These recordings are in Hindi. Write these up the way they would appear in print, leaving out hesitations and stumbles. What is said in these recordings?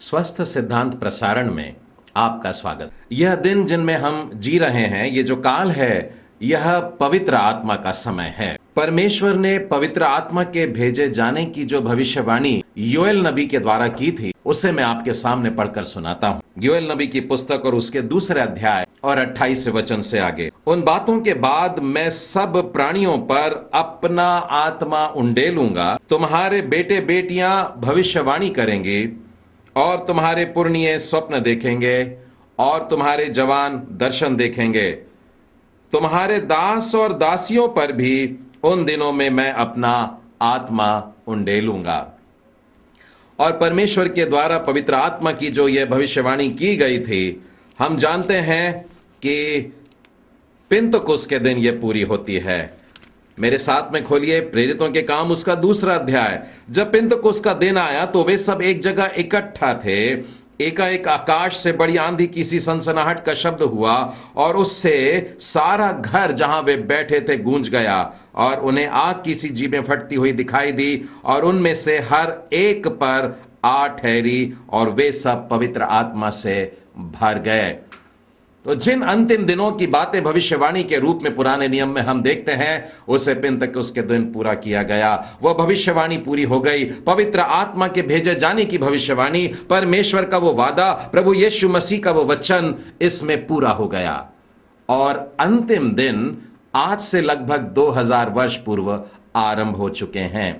स्वस्थ सिद्धांत प्रसारण में आपका स्वागत। यह दिन जिनमें हम जी रहे हैं, ये जो काल है, यह पवित्र आत्मा का समय है। परमेश्वर ने पवित्र आत्मा के भेजे जाने की जो भविष्यवाणी योएल नबी के द्वारा की थी, उसे मैं आपके सामने पढ़कर सुनाता हूँ। योएल नबी की पुस्तक और उसके दूसरे अध्याय और 28 वचन से आगे। उन बातों के बाद मैं सब प्राणियों पर अपना आत्मा उंडेलूंगा, तुम्हारे बेटे बेटियां भविष्यवाणी करेंगे और तुम्हारे पुरनिये स्वप्न देखेंगे और तुम्हारे जवान दर्शन देखेंगे। तुम्हारे दास और दासियों पर भी उन दिनों में मैं अपना आत्मा उंडेलूंगा। और परमेश्वर के द्वारा पवित्र आत्मा की जो यह भविष्यवाणी की गई थी, हम जानते हैं कि पिन्तकुस के दिन यह पूरी होती है। मेरे साथ में खोलिए प्रेरितों के काम उसका दूसरा अध्याय। जब पिन्तकुस का दिन आया तो वे सब एक जगह इकट्ठा थे। एकाएक आकाश से बड़ी आंधी की सी सनसनाहट का शब्द हुआ और उससे सारा घर जहां वे बैठे थे गूंज गया और उन्हें आग की सी जीभें फटती हुई दिखाई दी और उनमें से हर एक पर आग ठहरी और वे सब पवित्र आत्मा से भर गए। तो जिन अंतिम दिनों की बातें भविष्यवाणी के रूप में पुराने नियम में हम देखते हैं, उसे पिन्तकुस के दिन पूरा किया गया। वह भविष्यवाणी पूरी हो गई। पवित्र आत्मा के भेजे जाने की भविष्यवाणी, परमेश्वर का वो वादा, प्रभु यीशु मसीह का वो वचन इसमें पूरा हो गया। और अंतिम दिन आज से लगभग 2000 वर्ष पूर्व आरंभ हो चुके हैं।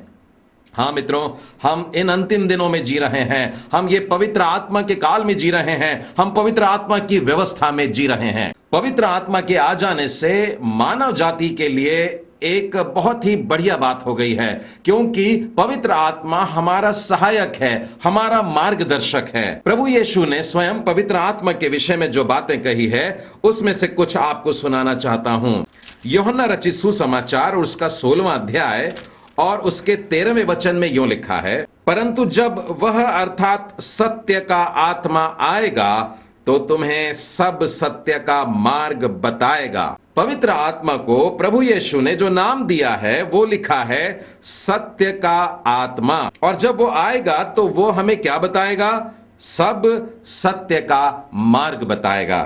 हाँ मित्रों, हम इन अंतिम दिनों में जी रहे हैं। हम ये पवित्र आत्मा के काल में जी रहे हैं। हम पवित्र आत्मा की व्यवस्था में जी रहे हैं। पवित्र आत्मा के आ जाने से मानव जाति के लिए एक बहुत ही बढ़िया बात हो गई है, क्योंकि पवित्र आत्मा हमारा सहायक है, हमारा मार्गदर्शक है। प्रभु यीशु ने स्वयं पवित्र आत्मा के विषय में जो बातें कही है, उसमें से कुछ आपको सुनाना चाहता हूं। यूहन्ना रचित सुसमाचार और उसका 16वां अध्याय और उसके 13वें वचन में यूं लिखा है, परंतु जब वह अर्थात सत्य का आत्मा आएगा तो तुम्हें सब सत्य का मार्ग बताएगा। पवित्र आत्मा को प्रभु यीशु ने जो नाम दिया है वो लिखा है सत्य का आत्मा। और जब वो आएगा तो वो हमें क्या बताएगा? सब सत्य का मार्ग बताएगा।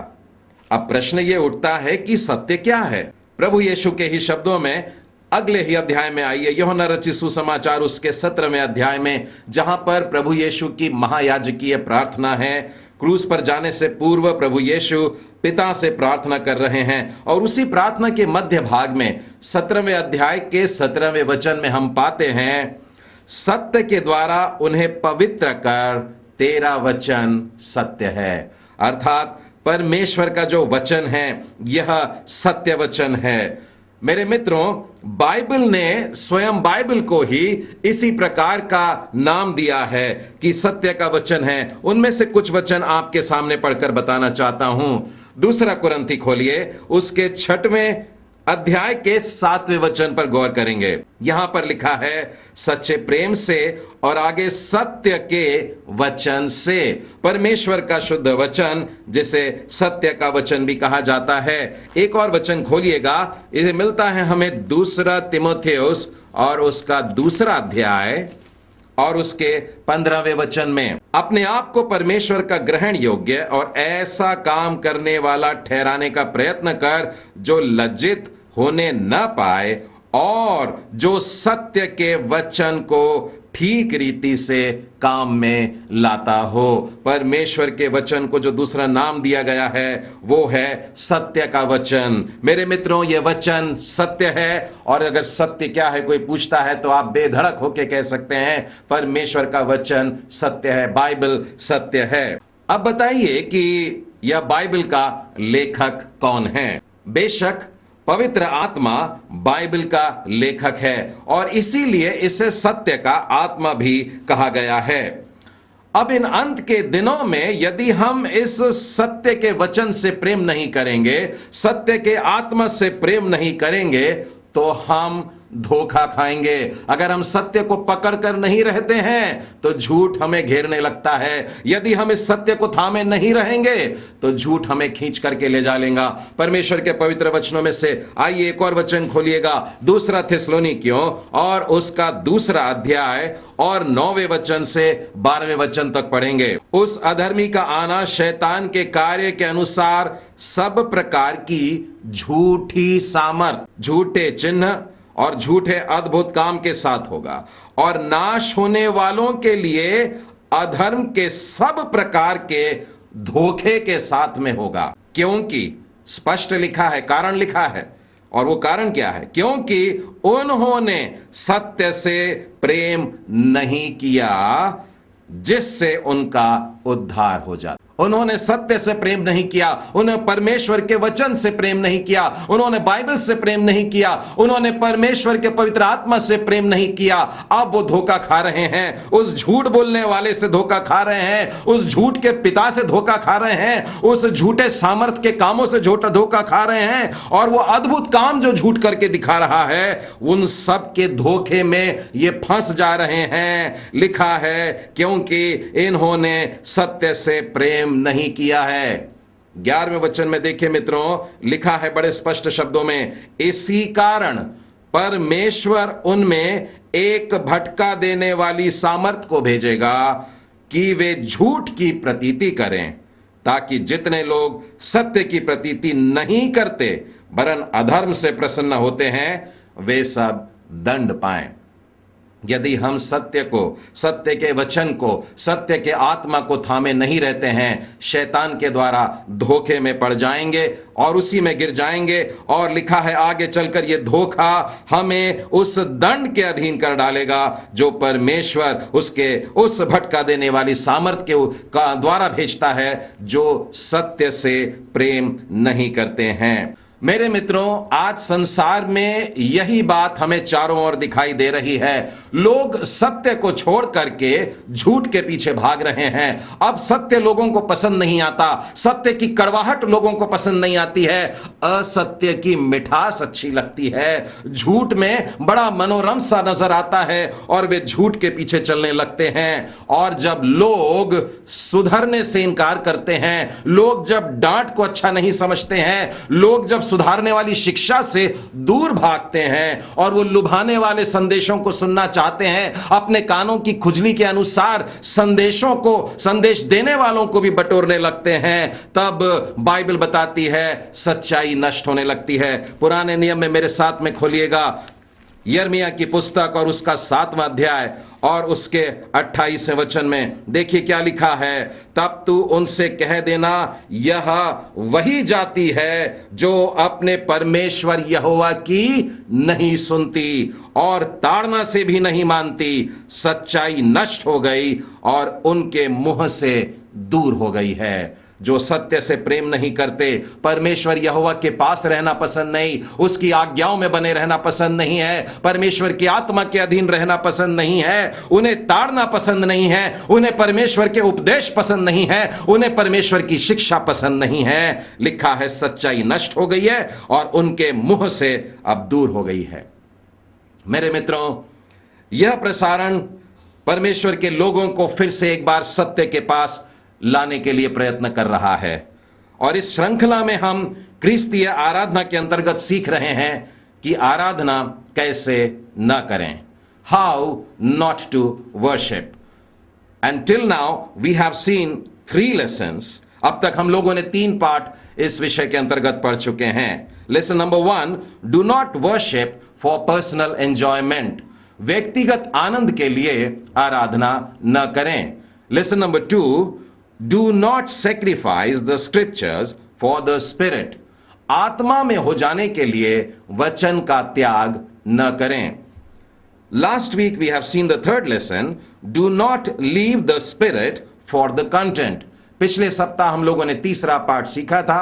अब प्रश्न ये उठता है कि सत्य क्या है? प्रभु यीशु के ही शब्दों में अगले ही अध्याय में आइए, यूहन्ना रचित सुसमाचार उसके 17वें अध्याय में, जहां पर प्रभु यीशु की महायाजकीय प्रार्थना है। क्रूस पर जाने से पूर्व प्रभु यीशु पिता से प्रार्थना कर रहे हैं और उसी प्रार्थना के मध्य भाग में 17वें अध्याय के 17वें वचन में हम पाते हैं, सत्य के द्वारा उन्हें पवित्र कर, तेरा वचन सत्य है। अर्थात परमेश्वर का जो वचन है यह सत्य वचन है। मेरे मित्रों, बाइबल ने स्वयं बाइबल को ही इसी प्रकार का नाम दिया है कि सत्य का वचन है। उनमें से कुछ वचन आपके सामने पढ़कर बताना चाहता हूं। दूसरा कुरिन्थी खोलिए, उसके 6वें अध्याय के 7वें वचन पर गौर करेंगे। यहां पर लिखा है सच्चे प्रेम से और आगे सत्य के वचन से। परमेश्वर का शुद्ध वचन, जिसे सत्य का वचन भी कहा जाता है। एक और वचन खोलिएगा, इसे मिलता है हमें दूसरा तिमोथेयुस और उसका दूसरा अध्याय और उसके 15वें वचन में, अपने आप को परमेश्वर का ग्रहण योग्य और ऐसा काम करने वाला ठहराने का प्रयत्न कर जो लज्जित होने न पाए और जो सत्य के वचन को ठीक रीति से काम में लाता हो। परमेश्वर के वचन को जो दूसरा नाम दिया गया है वो है सत्य का वचन। मेरे मित्रों, ये वचन सत्य है। और अगर सत्य क्या है कोई पूछता है तो आप बेधड़क होकर कह सकते हैं परमेश्वर का वचन सत्य है, बाइबल सत्य है। अब बताइए कि यह बाइबल का लेखक कौन है? बेशक पवित्र आत्मा बाइबल का लेखक है और इसीलिए इसे सत्य का आत्मा भी कहा गया है। अब इन अंत के दिनों में यदि हम इस सत्य के वचन से प्रेम नहीं करेंगे, सत्य के आत्मा से प्रेम नहीं करेंगे, तो हम धोखा खाएंगे। अगर हम सत्य को पकड़कर नहीं रहते हैं तो झूठ हमें घेरने लगता है। यदि हम इस सत्य को थामे नहीं रहेंगे तो झूठ हमें खींच करके ले जा लेगा। परमेश्वर के पवित्र वचनों में से आइए एक और वचन खोलिएगा, दूसरा थिस्सलुनीकियों और उसका दूसरा अध्याय और 9वें वचन से 12वें वचन तक पढ़ेंगे। उस अधर्मी का आना शैतान के कार्य के अनुसार सब प्रकार की झूठी सामर्थ, झूठे चिन्ह और झूठे अद्भुत काम के साथ होगा, और नाश होने वालों के लिए अधर्म के सब प्रकार के धोखे के साथ में होगा। क्योंकि स्पष्ट लिखा है, कारण लिखा है, और वो कारण क्या है? क्योंकि उन्होंने सत्य से प्रेम नहीं किया जिससे उनका उद्धार हो जाता। उन्होंने सत्य से प्रेम नहीं किया, उन्होंने परमेश्वर के वचन से प्रेम नहीं किया, उन्होंने बाइबल से प्रेम नहीं किया, उन्होंने परमेश्वर के पवित्र आत्मा से प्रेम नहीं किया। अब वो धोखा खा रहे हैं, उस झूठ बोलने वाले से धोखा खा रहे हैं, उस झूठ के पिता से धोखा खा रहे हैं, उस झूठे सामर्थ के कामों से झूठा धोखा खा रहे हैं, और वो अद्भुत काम जो झूठ करके दिखा रहा है उन सब के धोखे में ये फंस जा रहे हैं। लिखा है क्योंकि इन्होंने सत्य से प्रेम नहीं किया है। 11वें वचन में देखिए मित्रों, लिखा है बड़े स्पष्ट शब्दों में, इसी कारण परमेश्वर उनमें एक भटका देने वाली सामर्थ को भेजेगा कि वे झूठ की प्रतीति करें, ताकि जितने लोग सत्य की प्रतीति नहीं करते वरन अधर्म से प्रसन्न होते हैं वे सब दंड पाएं। यदि हम सत्य को, सत्य के वचन को, सत्य के आत्मा को थामे नहीं रहते हैं, शैतान के द्वारा धोखे में पड़ जाएंगे और उसी में गिर जाएंगे। और लिखा है आगे चलकर ये धोखा हमें उस दंड के अधीन कर डालेगा जो परमेश्वर उसके उस भटका देने वाली सामर्थ के द्वारा भेजता है जो सत्य से प्रेम नहीं करते हैं। मेरे मित्रों, आज संसार में यही बात हमें चारों ओर दिखाई दे रही है। लोग सत्य को छोड़ करके झूठ के पीछे भाग रहे हैं। अब सत्य लोगों को पसंद नहीं आता, सत्य की कड़वाहट लोगों को पसंद नहीं आती है, असत्य की मिठास अच्छी लगती है। झूठ में बड़ा मनोरम सा नजर आता है और वे झूठ के पीछे चलने लगते हैं। और जब लोग सुधरने से इनकार करते हैं, लोग जब डांट को अच्छा नहीं समझते हैं, लोग जब सुधारने वाली शिक्षा से दूर भागते हैं और वो लुभाने वाले संदेशों को सुनना चाहते हैं, अपने कानों की खुजली के अनुसार संदेशों को, संदेश देने वालों को भी बटोरने लगते हैं, तब बाइबल बताती है सच्चाई नष्ट होने लगती है। पुराने नियम में मेरे साथ में खोलिएगा यिर्मयाह की पुस्तक और उसका 7वां अध्याय और उसके 28वें वचन में देखिए क्या लिखा है, तब तू उनसे कह देना यह वही जाति है जो अपने परमेश्वर यहोवा की नहीं सुनती और ताड़ना से भी नहीं मानती, सच्चाई नष्ट हो गई और उनके मुंह से दूर हो गई है। जो सत्य से प्रेम नहीं करते, परमेश्वर यहोवा के पास रहना पसंद नहीं, उसकी आज्ञाओं में बने रहना पसंद नहीं है, परमेश्वर की आत्मा के अधीन रहना पसंद नहीं है, उन्हें ताड़ना पसंद नहीं है, उन्हें परमेश्वर के उपदेश पसंद नहीं है, उन्हें परमेश्वर की शिक्षा पसंद नहीं है। लिखा है सच्चाई नष्ट हो गई है और उनके मुंह से अब दूर हो गई है। मेरे मित्रों, यह प्रसारण परमेश्वर के लोगों को फिर से एक बार सत्य के पास लाने के लिए प्रयत्न कर रहा है। और इस श्रृंखला में हम क्रिस्तीय आराधना के अंतर्गत सीख रहे हैं कि आराधना कैसे न करें, how not to worship. And till now we have seen 3 lessons. अब तक हम लोगों ने 3 पाठ इस विषय के अंतर्गत पढ़ चुके हैं। Lesson number 1, do not worship for personal enjoyment. व्यक्तिगत आनंद के लिए आराधना न करें। Lesson number 2, do not sacrifice the scriptures for the spirit. आत्मा में हो जाने के लिए वचन का त्याग न करें। Last week we have seen the 3rd lesson, do not leave the spirit for the content. पिछले सप्ताह हम लोगों ने तीसरा पाठ सीखा था,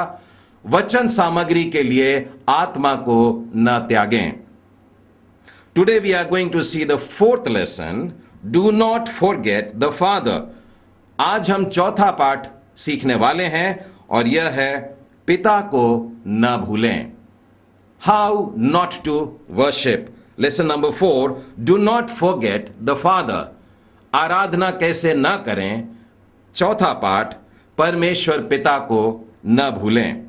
वचन सामग्री के लिए आत्मा को न त्यागें। Today we are going to see the 4th lesson, do not forget the Father. आज हम चौथा पाठ सीखने वाले हैं और यह है पिता को न भूलें। How not to worship. Lesson number 4, do not forget the father. आराधना कैसे ना करें। चौथा पाठ, परमेश्वर पिता को न भूलें।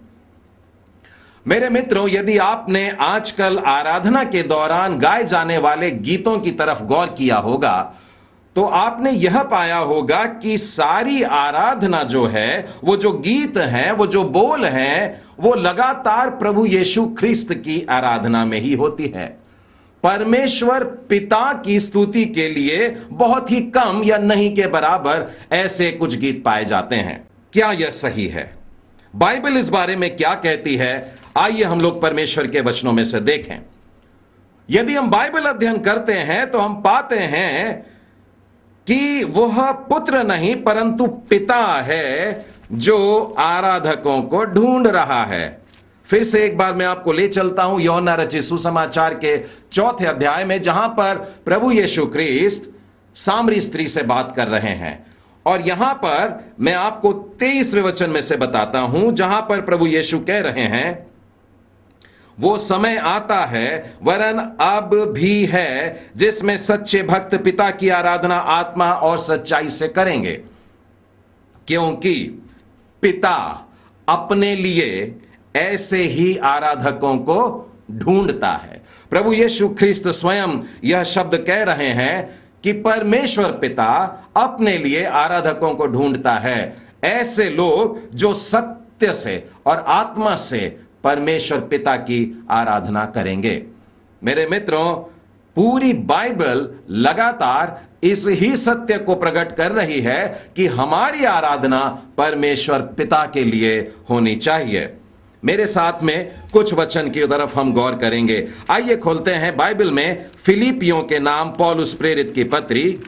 मेरे मित्रों, यदि आपने आजकल आराधना के दौरान गाए जाने वाले गीतों की तरफ गौर किया होगा तो आपने यह पाया होगा कि सारी आराधना जो है, वो जो गीत हैं, वो जो बोल हैं, वो लगातार प्रभु यीशु ख्रिस्त की आराधना में ही होती है। परमेश्वर पिता की स्तुति के लिए बहुत ही कम या नहीं के बराबर ऐसे कुछ गीत पाए जाते हैं। क्या यह सही है? बाइबल इस बारे में क्या कहती है? आइए हम लोग परमेश्वर के वचनों में से देखें। यदि हम बाइबल अध्ययन करते हैं तो हम पाते हैं कि वह पुत्र नहीं परंतु पिता है जो आराधकों को ढूंढ रहा है। फिर से एक बार मैं आपको ले चलता हूं यूहन्ना रचित सुसमाचार के 4 अध्याय में, जहां पर प्रभु यीशु ख्रिस्त सामरी स्त्री से बात कर रहे हैं। और यहां पर मैं आपको 23वें वचन में से बताता हूं, जहां पर प्रभु यीशु कह रहे हैं, वो समय आता है, वरन अब भी है, जिसमें सच्चे भक्त पिता की आराधना आत्मा और सच्चाई से करेंगे, क्योंकि पिता अपने लिए ऐसे ही आराधकों को ढूंढता है। प्रभु यीशु ख्रिस्त स्वयं यह शब्द कह रहे हैं कि परमेश्वर पिता अपने लिए आराधकों को ढूंढता है, ऐसे लोग जो सत्य से और आत्मा से परमेश्वर पिता की आराधना करेंगे। मेरे मित्रों, पूरी बाइबल लगातार इस ही सत्य को प्रकट कर रही है कि हमारी आराधना परमेश्वर पिता के लिए होनी चाहिए। मेरे साथ में कुछ वचन की तरफ हम गौर करेंगे। आइए खोलते हैं बाइबल में फिलिपियों के नाम पौलुस प्रेरित की पत्री,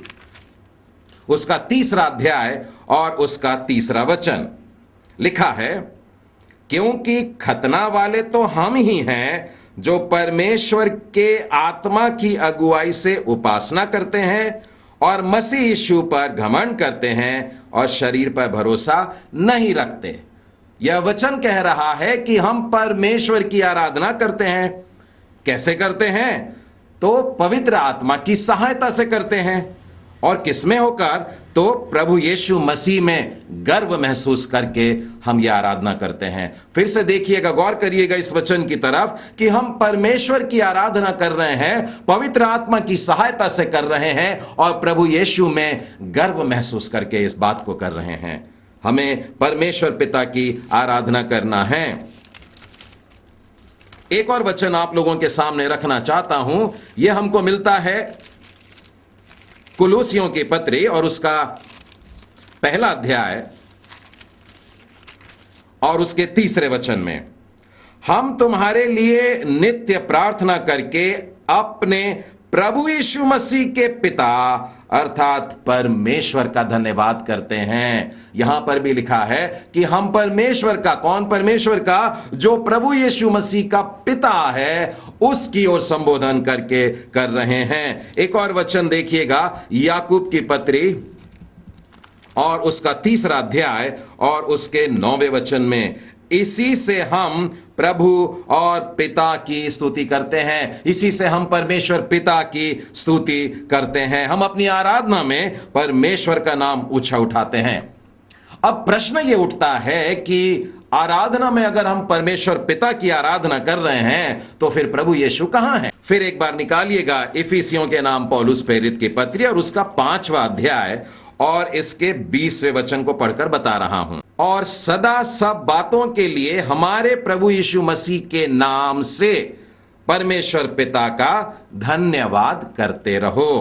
उसका 3 अध्याय और उसका 3 वचन। लिखा है, क्योंकि खतना वाले तो हम ही हैं जो परमेश्वर के आत्मा की अगुवाई से उपासना करते हैं और मसीह यीशु पर घमंड करते हैं और शरीर पर भरोसा नहीं रखते। यह वचन कह रहा है कि हम परमेश्वर की आराधना करते हैं। कैसे करते हैं? तो पवित्र आत्मा की सहायता से करते हैं। और किसमें होकर? तो प्रभु यीशु मसीह में गर्व महसूस करके हम यह आराधना करते हैं। फिर से देखिएगा, गौर करिएगा इस वचन की तरफ कि हम परमेश्वर की आराधना कर रहे हैं, पवित्र आत्मा की सहायता से कर रहे हैं और प्रभु यीशु में गर्व महसूस करके इस बात को कर रहे हैं। हमें परमेश्वर पिता की आराधना करना है। एक और वचन आप लोगों के सामने रखना चाहता हूं। यह हमको मिलता है कुलूसियों की पत्री और उसका 1 अध्याय और उसके 3 वचन में, हम तुम्हारे लिए नित्य प्रार्थना करके अपने प्रभु यीशु मसीह के पिता अर्थात परमेश्वर का धन्यवाद करते हैं। यहां पर भी लिखा है कि हम परमेश्वर का, कौन परमेश्वर का? जो प्रभु यीशु मसीह का पिता है, उसकी ओर संबोधन करके कर रहे हैं। एक और वचन देखिएगा, याकूब की पत्री और उसका 3 अध्याय और उसके 9वें वचन में, इसी से हम प्रभु और पिता की स्तुति करते हैं। इसी से हम परमेश्वर पिता की स्तुति करते हैं। हम अपनी आराधना में परमेश्वर का नाम ऊंचा उठाते हैं। अब प्रश्न यह उठता है कि आराधना में अगर हम परमेश्वर पिता की आराधना कर रहे हैं तो फिर प्रभु यीशु कहां है? फिर एक बार निकालिएगा इफिसियों के नाम पौलुस प्रेरित की पत्री और उसका 5वां अध्याय और इसके 20वें वचन को पढ़कर बता रहा हूं। और सदा सब बातों के लिए हमारे प्रभु यीशु मसीह के नाम से परमेश्वर पिता का धन्यवाद करते रहो।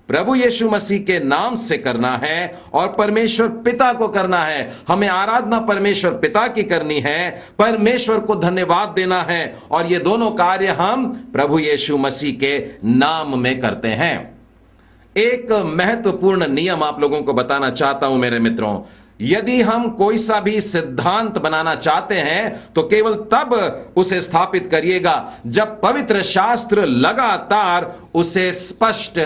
प्रभु यीशु मसीह के नाम से करना है और परमेश्वर पिता को करना है। हमें आराधना परमेश्वर पिता की करनी है, परमेश्वर को धन्यवाद देना है और ये दोनों कार्य हम प्रभु यीशु मसीह के नाम में करते हैं। एक महत्वपूर्ण नियम आप लोगों को बताना चाहता हूं मेरे मित्रों। यदि हम कोई सा भी सिद्धांत बनाना चाहते हैं तो केवल तब उसे स्थापित करिएगा जब पवित्र शास्त्र लगातार उसे स्पष्ट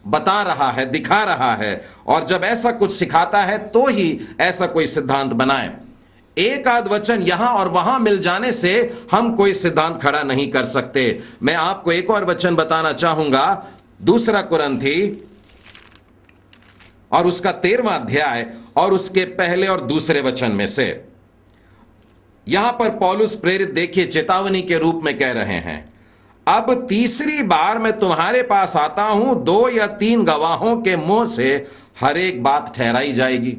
बता रहा है, दिखा रहा है, और जब ऐसा कुछ सिखाता है तो ही ऐसा कोई सिद्धांत बनाएं। एक आध वचन यहां और वहां मिल जाने से हम कोई सिद्धांत खड़ा नहीं कर सकते। मैं आपको एक और वचन बताना चाहूंगा, दूसरा कुरिन्थी और उसका 13वां अध्याय और उसके पहले और दूसरे वचन में से। यहां पर पौलुस प्रेरित देखिए चेतावनी के रूप में कह रहे हैं, अब तीसरी बार मैं तुम्हारे पास आता हूं, 2 या 3 गवाहों के मुंह से हर एक बात ठहराई जाएगी।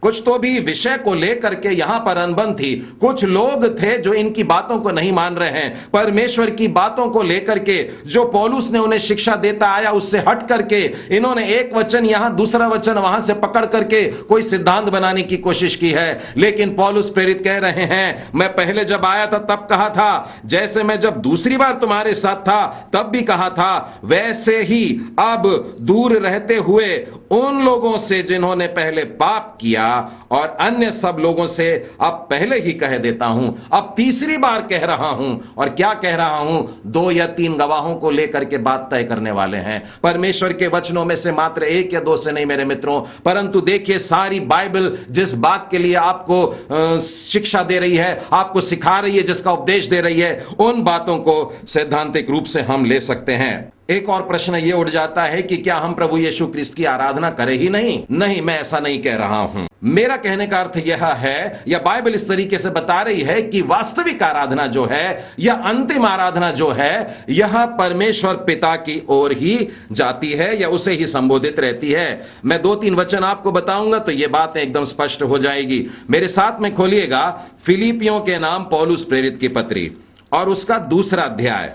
कुछ तो भी विषय को लेकर के यहां पर अनबन थी। कुछ लोग थे जो इनकी बातों को नहीं मान रहे हैं। परमेश्वर की बातों को लेकर के जो पौलुस ने उन्हें शिक्षा देता आया उससे हट करके इन्होंने एक वचन यहां दूसरा वचन वहां से पकड़ करके कोई सिद्धांत बनाने की कोशिश की है। लेकिन पौलुस प्रेरित कह रहे हैं, मैं पहले जब आया था तब कहा था, जैसे मैं जब दूसरी बार तुम्हारे साथ था तब भी कहा था, वैसे ही अब दूर रहते हुए उन लोगों से जिन्होंने पहले पाप किया और अन्य सब लोगों से अब पहले ही कह देता हूं, अब तीसरी बार कह रहा हूं। और क्या कह रहा हूं? 2 या 3 गवाहों को लेकर के बात तय करने वाले हैं। परमेश्वर के वचनों में से मात्र 1 या 2 से नहीं मेरे मित्रों, परंतु देखिए सारी बाइबल जिस बात के लिए आपको शिक्षा दे रही है, आपको सिखा रही है, जिसका उपदेश दे रही है, उन बातों को सैद्धांतिक रूप से हम ले सकते हैं। एक और प्रश्न यह उठ जाता है कि क्या हम प्रभु यीशु क्रिस्त की आराधना करें ही नहीं? नहीं, मैं ऐसा नहीं कह रहा हूं। मेरा कहने का अर्थ यह है, या बाइबल इस तरीके से बता रही है कि वास्तविक आराधना जो है, या अंतिम आराधना जो है, यह परमेश्वर पिता की ओर ही जाती है या उसे ही संबोधित रहती है। मैं 2-3 वचन आपको बताऊंगा तो यह बात एकदम स्पष्ट हो जाएगी। मेरे साथ में खोलिएगा फिलिपियों के नाम पौलुस प्रेरित की पत्री और उसका 2रा अध्याय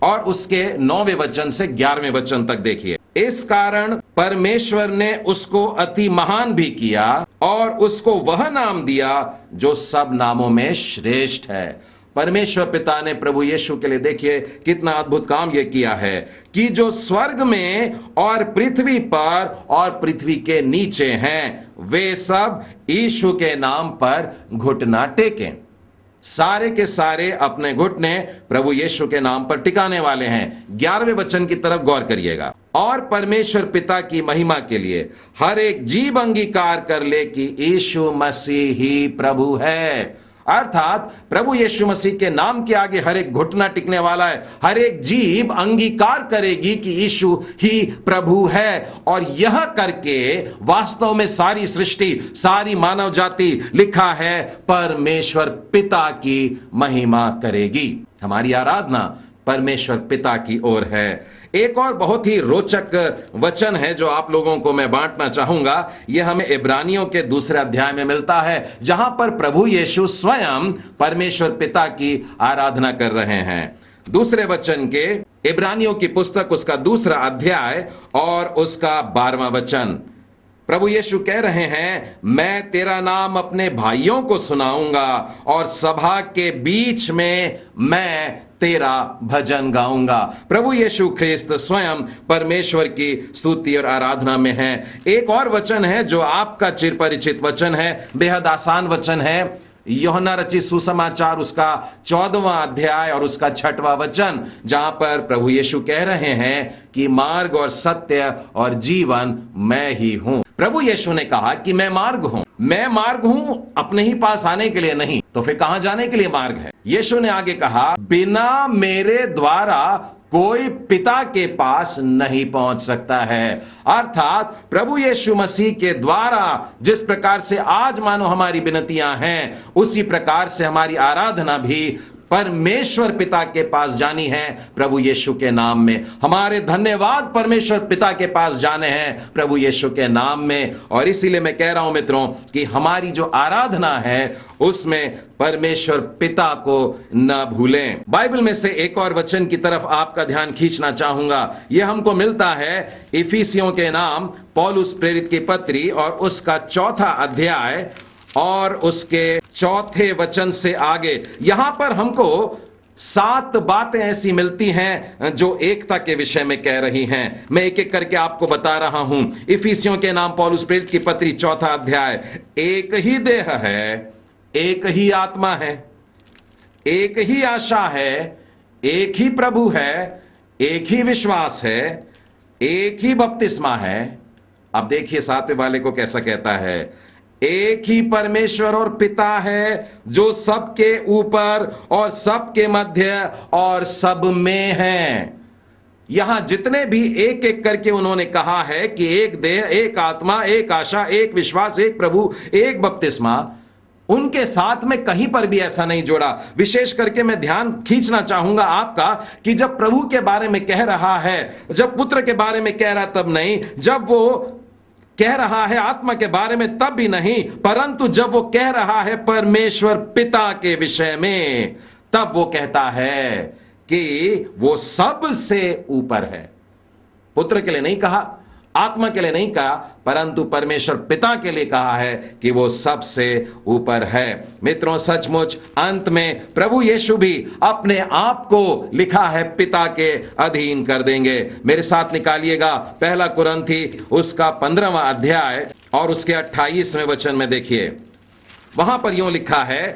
और उसके 9वें वचन से 11वें वचन तक देखिए। इस कारण परमेश्वर ने उसको अति महान भी किया और उसको वह नाम दिया जो सब नामों में श्रेष्ठ है। परमेश्वर पिता ने प्रभु यीशु के लिए देखिए कितना अद्भुत काम यह किया है कि जो स्वर्ग में और पृथ्वी पर और पृथ्वी के नीचे हैं, वे सब यीशु के नाम पर घुटना टेकें। सारे के सारे अपने घुटने प्रभु यीशु के नाम पर टिकाने वाले हैं। 11वें वचन की तरफ गौर करिएगा। और परमेश्वर पिता की महिमा के लिए हर एक जीव अंगीकार कर ले कि यीशु मसीह ही प्रभु है। अर्थात प्रभु यीशु मसीह के नाम के आगे हर एक घुटना टिकने वाला है। हर एक जीभ अंगीकार करेगी कि यीशु ही प्रभु है। और यह करके वास्तव में सारी सृष्टि, सारी मानव जाति, लिखा है, परमेश्वर पिता की महिमा करेगी। हमारी आराधना परमेश्वर पिता की ओर है। एक और बहुत ही रोचक वचन है जो आप लोगों को मैं बांटना चाहूंगा। यह हमें इब्रानियों के 2 अध्याय में मिलता है, जहां पर प्रभु यीशु स्वयं परमेश्वर पिता की आराधना कर रहे हैं। 2 वचन के इब्रानियों की पुस्तक उसका 2 अध्याय और उसका 12वां वचन। प्रभु यीशु कह रहे हैं, मैं तेरा नाम अपने भाइयों को सुनाऊंगा और सभा के बीच में मैं तेरा भजन गाऊंगा। प्रभु यीशु ख्रिस्त स्वयं परमेश्वर की स्तुति और आराधना में है। एक और वचन है जो आपका चिरपरिचित वचन है, बेहद आसान वचन है। यूहन्ना रचित सुसमाचार उसका 14वां अध्याय और उसका 6वां वचन, जहां पर प्रभु यीशु कह रहे हैं कि मार्ग और सत्य और जीवन मैं ही हूं। प्रभु यीशु ने कहा कि मैं मार्ग हूं। मैं मार्ग हूं अपने ही पास आने के लिए नहीं, तो फिर कहां जाने के लिए मार्ग है? यीशु ने आगे कहा, बिना मेरे द्वारा कोई पिता के पास नहीं पहुंच सकता है। अर्थात प्रभु यीशु मसीह के द्वारा जिस प्रकार से आज मानो हमारी विनतियां हैं, उसी प्रकार से हमारी आराधना भी परमेश्वर पिता के पास जानी है प्रभु यीशु के नाम में। हमारे धन्यवाद परमेश्वर पिता के पास जाने हैं प्रभु यीशु के नाम में। और इसीलिए मैं कह रहा हूं मित्रों कि हमारी जो आराधना है उसमें परमेश्वर पिता को न भूलें। बाइबल में से एक और वचन की तरफ आपका ध्यान खींचना चाहूंगा। यह हमको मिलता है इफिसियों के नाम पौलुस प्रेरित की पत्री और उसका 4था अध्याय और उसके 4थे वचन से आगे। यहां पर हमको 7 बातें ऐसी मिलती हैं जो एकता के विषय में कह रही हैं। मैं एक एक करके आपको बता रहा हूं। इफिसियों के नाम पौलुस प्रेरित की पत्री 4था अध्याय। एक ही देह है, एक ही आत्मा है, एक ही आशा है, एक ही प्रभु है, एक ही विश्वास है, एक ही बपतिस्मा है। अब देखिए 7वें वाले को कैसा कहता है, एक ही परमेश्वर और पिता है जो सबके ऊपर और सबके मध्य और सब में है। यहां जितने भी एक एक करके उन्होंने कहा है कि एक देह, एक आत्मा, एक आशा, एक विश्वास, एक प्रभु, एक बपतिस्मा, उनके साथ में कहीं पर भी ऐसा नहीं जोड़ा। विशेष करके मैं ध्यान खींचना चाहूंगा आपका कि जब प्रभु के बारे में कह रहा है, जब पुत्र के बारे में कह रहा तब नहीं, जब वो कह रहा है आत्मा के बारे में तब भी नहीं, परंतु जब वो कह रहा है परमेश्वर पिता के विषय में, तब वो कहता है कि वो सबसे ऊपर है। पुत्र के लिए नहीं कहा, आत्मा के लिए नहीं कहा, परंतु परमेश्वर पिता के लिए कहा है कि वो सबसे ऊपर है। मित्रों, सचमुच अंत में प्रभु यीशु भी अपने आप को लिखा है पिता के अधीन कर देंगे। मेरे साथ निकालिएगा पहला कुरिन्थी उसका 15वां अध्याय और उसके 28वें वचन में देखिए, वहां पर यूं लिखा है,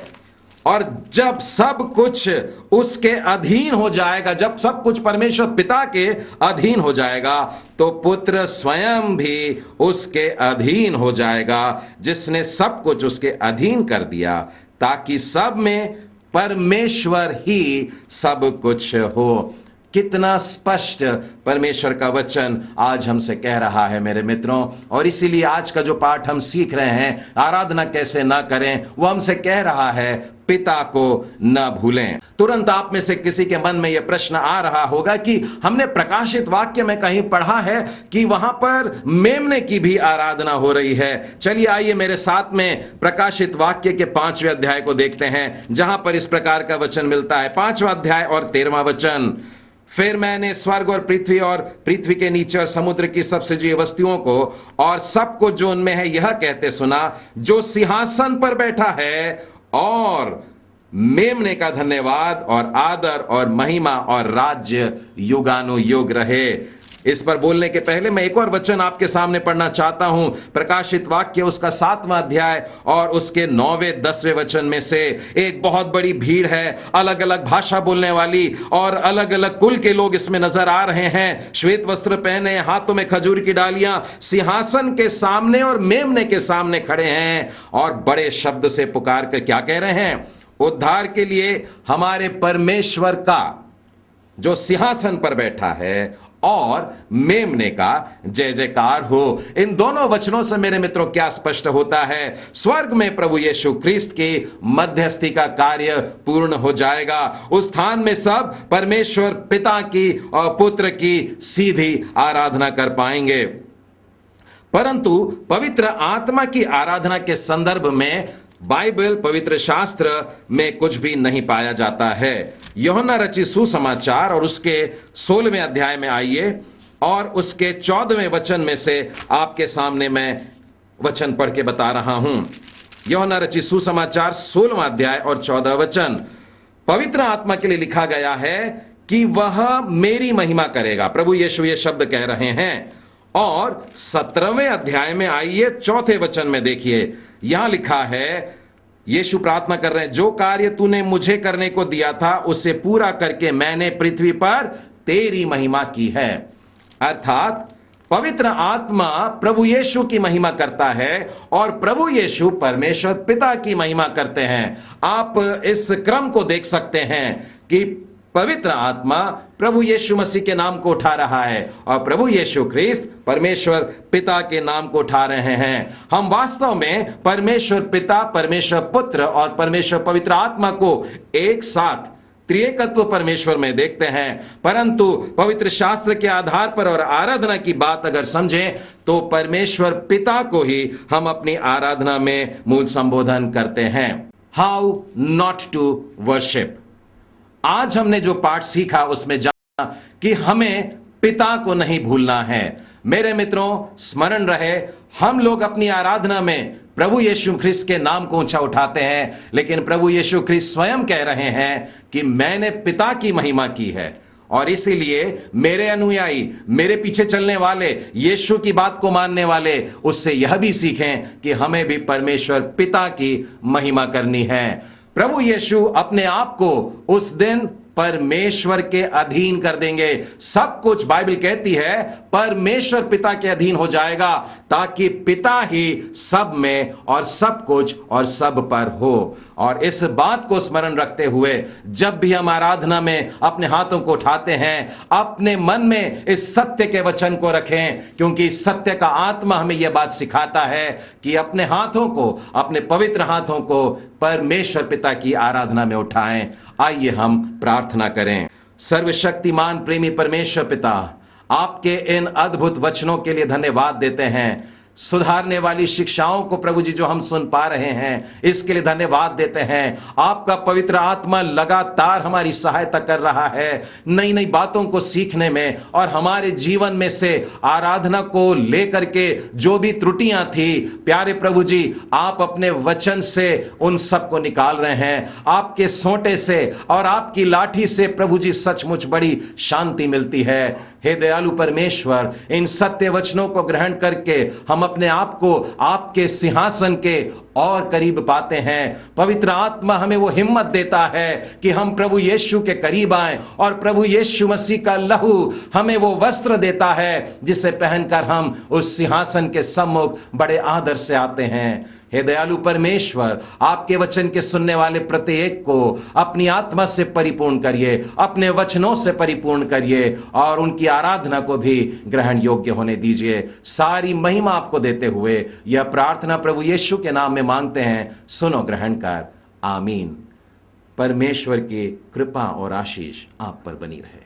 और जब सब कुछ उसके अधीन हो जाएगा, जब सब कुछ परमेश्वर पिता के अधीन हो जाएगा, तो पुत्र स्वयं भी उसके अधीन हो जाएगा, जिसने सब कुछ उसके अधीन कर दिया, ताकि सब में परमेश्वर ही सब कुछ हो। कितना स्पष्ट परमेश्वर का वचन आज हमसे कह रहा है मेरे मित्रों। और इसीलिए आज का जो पाठ हम सीख रहे हैं, आराधना कैसे ना करें, वो हमसे कह रहा है पिता को न भूलें। तुरंत आप में से किसी के मन में यह प्रश्न आ रहा होगा कि हमने प्रकाशित वाक्य में कहीं पढ़ा है कि वहां पर मेमने की भी आराधना हो रही है। चलिए आइए मेरे साथ में प्रकाशित वाक्य के 5वें अध्याय को देखते हैं, जहां पर इस प्रकार का वचन मिलता है। 5वां अध्याय और 13वां वचन, फिर मैंने स्वर्ग और पृथ्वी के नीचे और समुद्र की सब सजीव वस्तुओं को और सबको जो उनमें है यह कहते सुना, जो सिंहासन पर बैठा है और मेमने का धन्यवाद और आदर और महिमा और राज्य युगानुयुग रहे। इस पर बोलने के पहले मैं एक और वचन आपके सामने पढ़ना चाहता हूं। प्रकाशित वाक्य उसका 7वां अध्याय और उसके 9वें 10वें वचन में से एक बहुत बड़ी भीड़ है, अलग अलग भाषा बोलने वाली और अलग अलग कुल के लोग इसमें नजर आ रहे हैं। श्वेत वस्त्र पहने, हाथों में खजूर की डालियां, सिंहासन के सामने और मेमने के सामने खड़े हैं और बड़े शब्द से पुकार कर क्या कह रहे हैं? उद्धार के लिए हमारे परमेश्वर का जो सिंहासन पर बैठा है और मेमने का जय जयकार हो। इन दोनों वचनों से मेरे मित्रों क्या स्पष्ट होता है? स्वर्ग में प्रभु यीशु ख्रिस्त की मध्यस्थी का कार्य पूर्ण हो जाएगा। उस स्थान में सब परमेश्वर पिता की और पुत्र की सीधी आराधना कर पाएंगे। परंतु पवित्र आत्मा की आराधना के संदर्भ में बाइबल, पवित्र शास्त्र में कुछ भी नहीं पाया जाता है। यूहन्ना रचित सुसमाचार और उसके 16वें अध्याय में आइए और उसके 14वें वचन में से आपके सामने मैं वचन पढ़ के बता रहा हूं। यूहन्ना रचित सुसमाचार 16वां अध्याय और 14 वचन, पवित्र आत्मा के लिए लिखा गया है कि वह मेरी महिमा करेगा। प्रभु यीशु ये शब्द कह रहे हैं। और 17वें अध्याय में आइए 4थे वचन में देखिए, यहां लिखा है, यीशु प्रार्थना कर रहे हैं, जो कार्य तूने मुझे करने को दिया था उसे पूरा करके मैंने पृथ्वी पर तेरी महिमा की है। अर्थात पवित्र आत्मा प्रभु यीशु की महिमा करता है और प्रभु यीशु परमेश्वर पिता की महिमा करते हैं। आप इस क्रम को देख सकते हैं कि पवित्र आत्मा प्रभु यीशु मसीह के नाम को उठा रहा है और प्रभु यीशु ख्रिस्त परमेश्वर पिता के नाम को उठा रहे हैं। हम वास्तव में परमेश्वर पिता, परमेश्वर पुत्र और परमेश्वर पवित्र आत्मा को एक साथ त्रिएकत्व परमेश्वर में देखते हैं। परंतु पवित्र शास्त्र के आधार पर और आराधना की बात अगर समझें तो परमेश्वर पिता को ही हम अपनी आराधना में मूल संबोधन करते हैं। How not to worship. आज हमने जो पाठ सीखा उसमें जाना कि हमें पिता को नहीं भूलना है। मेरे मित्रों, स्मरण रहे, हम लोग अपनी आराधना में प्रभु यीशु ख्रिस्त के नाम को ऊंचा उठाते हैं, लेकिन प्रभु यीशु ख्रिस्त स्वयं कह रहे हैं कि मैंने पिता की महिमा की है। और इसीलिए मेरे अनुयायी, मेरे पीछे चलने वाले, यीशु की बात को मानने वाले उससे यह भी सीखें कि हमें भी परमेश्वर पिता की महिमा करनी है। प्रभु यीशु अपने आप को उस दिन परमेश्वर के अधीन कर देंगे। सब कुछ बाइबल कहती है परमेश्वर पिता के अधीन हो जाएगा, ताकि पिता ही सब में और सब कुछ और सब पर हो। और इस बात को स्मरण रखते हुए जब भी हम आराधना में अपने हाथों को उठाते हैं, अपने मन में इस सत्य के वचन को रखें, क्योंकि सत्य का आत्मा हमें यह बात सिखाता है कि अपने हाथों को, अपने पवित्र हाथों को परमेश्वर पिता की आराधना में उठाएं। आइए हम प्रार्थना करें। सर्वशक्तिमान प्रेमी परमेश्वर पिता, आपके इन अद्भुत वचनों के लिए धन्यवाद देते हैं। सुधारने वाली शिक्षाओं को प्रभु जी जो हम सुन पा रहे हैं, इसके लिए धन्यवाद देते हैं। आपका पवित्र आत्मा लगातार हमारी सहायता कर रहा है नई नई बातों को सीखने में, और हमारे जीवन में से आराधना को लेकर के जो भी त्रुटियां थी, प्यारे प्रभु जी आप अपने वचन से उन सब को निकाल रहे हैं। आपके सोंटे से और आपकी लाठी से प्रभु जी सचमुच बड़ी शांति मिलती है। हे दयालु परमेश्वर, इन सत्य वचनों को ग्रहण करके हम अपने आप को आपके सिंहासन के और करीब पाते हैं। पवित्र आत्मा हमें वो हिम्मत देता है कि हम प्रभु यीशु के करीब आएं, और प्रभु यीशु मसीह का लहू हमें वो वस्त्र देता है जिसे पहनकर हम उस सिंहासन के सम्मुख बड़े आदर से आते हैं। हे दयालु परमेश्वर, आपके वचन के सुनने वाले प्रत्येक को अपनी आत्मा से परिपूर्ण करिए, अपने वचनों से परिपूर्ण करिए, और उनकी आराधना को भी ग्रहण योग्य होने दीजिए। सारी महिमा आपको देते हुए यह प्रार्थना प्रभु यीशु के नाम में मांगते हैं, सुनो ग्रहण कर, आमीन। परमेश्वर की कृपा और आशीष आप पर बनी रहे।